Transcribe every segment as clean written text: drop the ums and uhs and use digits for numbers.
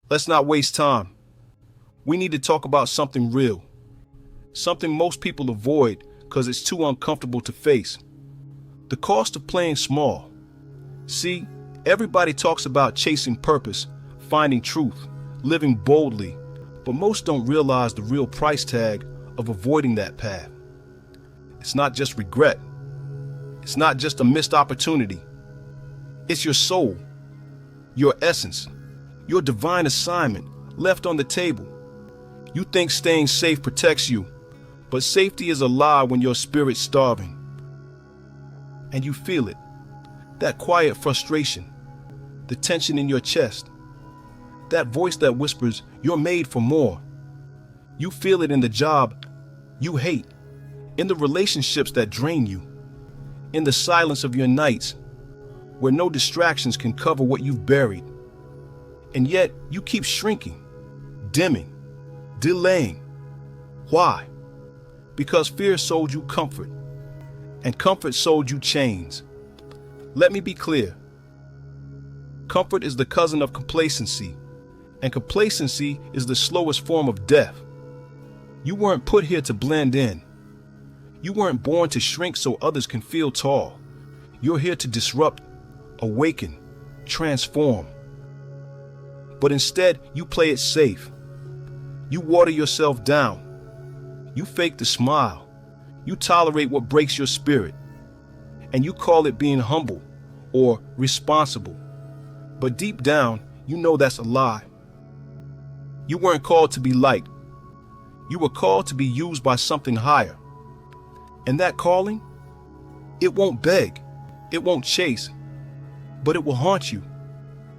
Let's not waste time. We need to talk about something real. Something most people avoid because it's too uncomfortable to face. The cost of playing small. See, everybody talks about chasing purpose, finding truth, living boldly, but most don't realize the real price tag of avoiding that path. It's not just regret. It's not just a missed opportunity. It's your soul, your essence, your divine assignment left on the table. You think staying safe protects you, but safety is a lie when your spirit's starving. And you feel it, that quiet frustration, the tension in your chest, that voice that whispers, you're made for more. You feel it in the job you hate, in the relationships that drain you, in the silence of your nights, where no distractions can cover what you've buried. And yet you keep shrinking, dimming, delaying. Why? Because fear sold you comfort, and comfort sold you chains. Let me be clear. Comfort is the cousin of complacency, and complacency is the slowest form of death. You weren't put here to blend in. You weren't born to shrink so others can feel tall. You're here to disrupt, awaken, transform. But instead, you play it safe. You water yourself down. You fake the smile. You tolerate what breaks your spirit. And you call it being humble or responsible. But deep down, you know that's a lie. You weren't called to be liked. You were called to be used by something higher. And that calling, it won't beg, it won't chase, but it will haunt you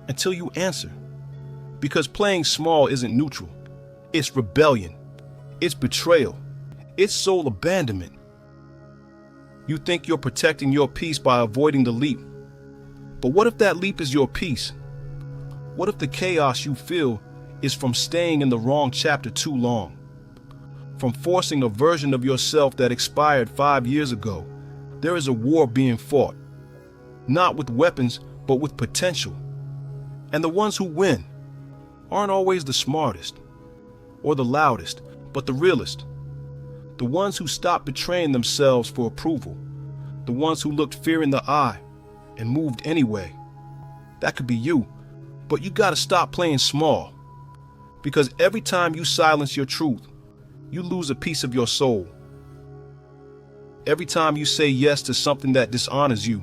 until you answer. Because playing small isn't neutral. It's rebellion. It's betrayal. It's soul abandonment. You think you're protecting your peace by avoiding the leap. But what if that leap is your peace? What if the chaos you feel is from staying in the wrong chapter too long? From forcing a version of yourself that expired 5 years ago? There is a war being fought. Not with weapons, but with potential. And the ones who win aren't always the smartest or the loudest, but the realest. The ones who stopped betraying themselves for approval. The ones who looked fear in the eye and moved anyway. That could be you, but you gotta stop playing small. Because every time you silence your truth, you lose a piece of your soul. Every time you say yes to something that dishonors you,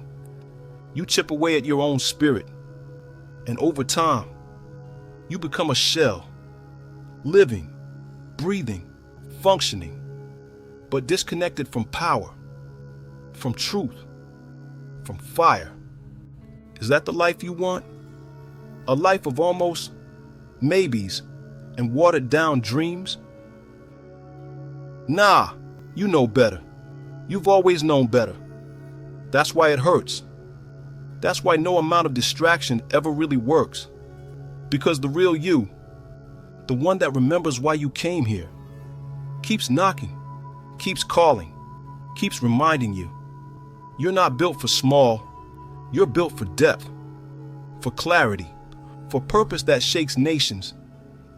you chip away at your own spirit. And over time, you become a shell, living, breathing, functioning, but disconnected from power, from truth, from fire. Is that the life you want? A life of almost maybes and watered down dreams? Nah, you know better. You've always known better. That's why it hurts. That's why no amount of distraction ever really works. Because the real you, the one that remembers why you came here, keeps knocking, keeps calling, keeps reminding you. You're not built for small. You're built for depth, for clarity, for purpose that shakes nations,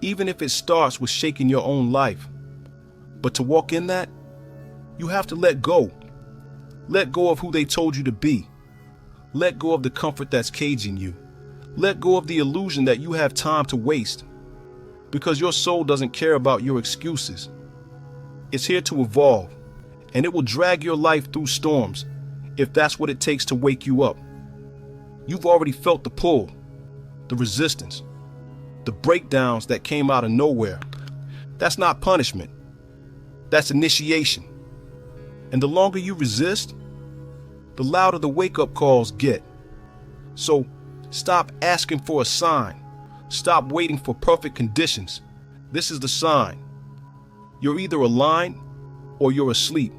even if it starts with shaking your own life. But to walk in that, you have to let go. Let go of who they told you to be. Let go of the comfort that's caging you. Let go of the illusion that you have time to waste. Because your soul doesn't care about your excuses. It's here to evolve, and it will drag your life through storms if that's what it takes to wake you up. You've already felt the pull, the resistance, the breakdowns that came out of nowhere. That's not punishment. That's initiation. And the longer you resist, the louder the wake-up calls get. So stop asking for a sign. Stop waiting for perfect conditions. This is the sign. You're either aligned or you're asleep.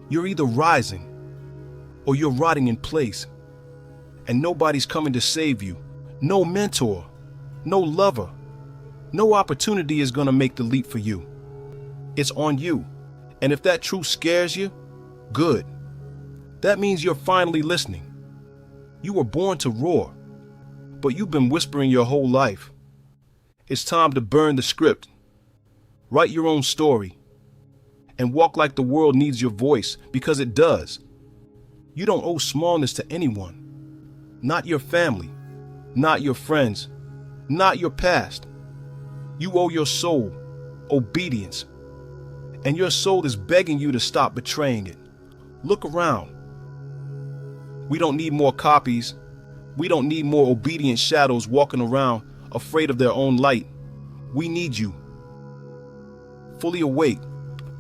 You're either rising or you're rotting in place. And nobody's coming to save you. No mentor, no lover, no opportunity is going to make the leap for you. It's on you. And if that truth scares you, good. That means you're finally listening. You were born to roar, but you've been whispering your whole life. It's time to burn the script. Write your own story. And walk like the world needs your voice, because it does. You don't owe smallness to anyone. Not your family. Not your friends. Not your past. You owe your soul obedience. And your soul is begging you to stop betraying it. Look around. We don't need more copies. We don't need more obedient shadows walking around afraid of their own light. We need you. Fully awake,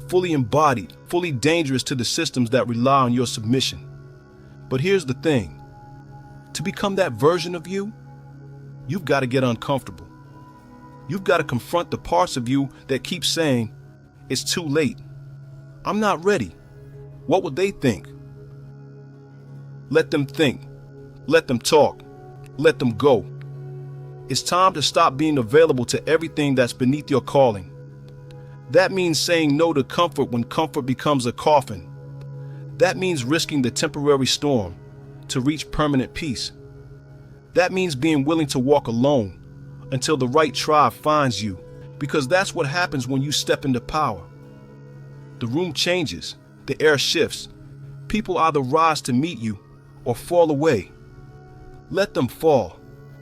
fully embodied, fully dangerous to the systems that rely on your submission. But here's the thing. To become that version of you, you've got to get uncomfortable. You've got to confront the parts of you that keep saying, it's too late. I'm not ready. What would they think? Let them think. Let them talk. Let them go. It's time to stop being available to everything that's beneath your calling. That means saying no to comfort when comfort becomes a coffin. That means risking the temporary storm to reach permanent peace. That means being willing to walk alone until the right tribe finds you, because that's what happens when you step into power. The room changes, the air shifts. People either rise to meet you or fall away. Let them fall.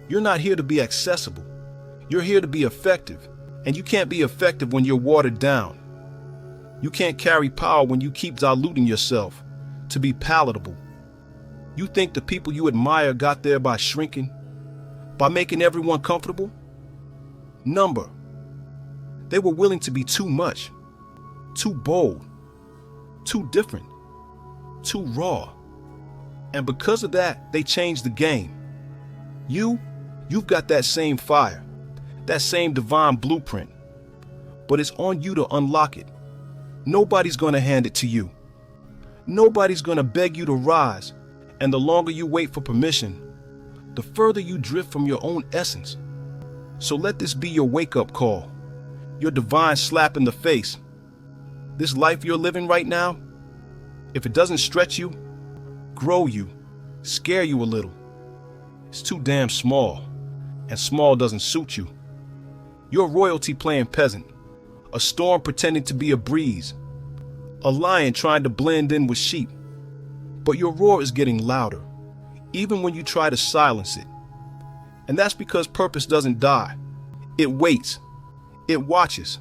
You're not here to be accessible. You're here to be effective. And you can't be effective when you're watered down. You can't carry power when you keep diluting yourself to be palatable. You think the people you admire got there by shrinking? By making everyone comfortable? Number. They were willing to be too much, too bold, too different, too raw. And because of that, they changed the game. You've got that same fire, that same divine blueprint, but it's on you to unlock it. Nobody's going to hand it to you. Nobody's going to beg you to rise, and the longer you wait for permission, the further you drift from your own essence. So let this be your wake-up call, your divine slap in the face. This life you're living right now, if it doesn't stretch you, grow you, scare you a little, it's too damn small, and small doesn't suit you. You're royalty playing peasant, a storm pretending to be a breeze, a lion trying to blend in with sheep. But your roar is getting louder, even when you try to silence it. And that's because purpose doesn't die. It waits, it watches,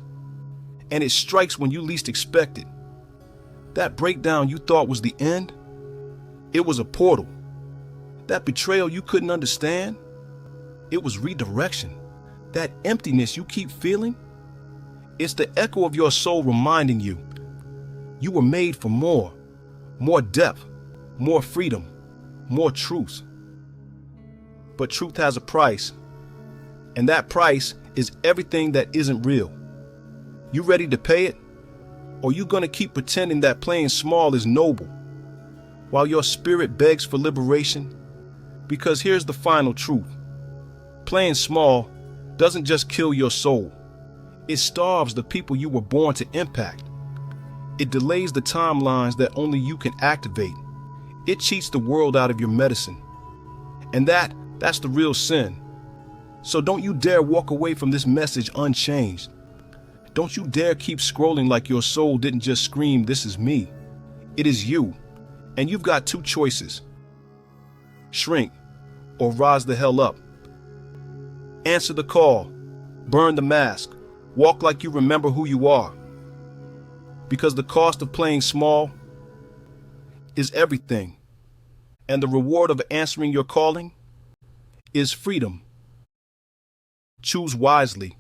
and it strikes when you least expect it. That breakdown you thought was the end, it was a portal. That betrayal you couldn't understand, it was redirection. That emptiness you keep feeling, it's the echo of your soul reminding you, you were made for more depth, more freedom, more truth. But truth has a price, and that price is everything that isn't real. You ready to pay it? Or you gonna keep pretending that playing small is noble, while your spirit begs for liberation? Because here's the final truth. Playing small doesn't just kill your soul. It starves the people you were born to impact. It delays the timelines that only you can activate. It cheats the world out of your medicine. And that's the real sin. So don't you dare walk away from this message unchanged. Don't you dare keep scrolling like your soul didn't just scream, "This is me." It is you. And you've got two choices. Shrink or rise the hell up. Answer the call. Burn the mask. Walk like you remember who you are. Because the cost of playing small is everything. And the reward of answering your calling is freedom. Choose wisely.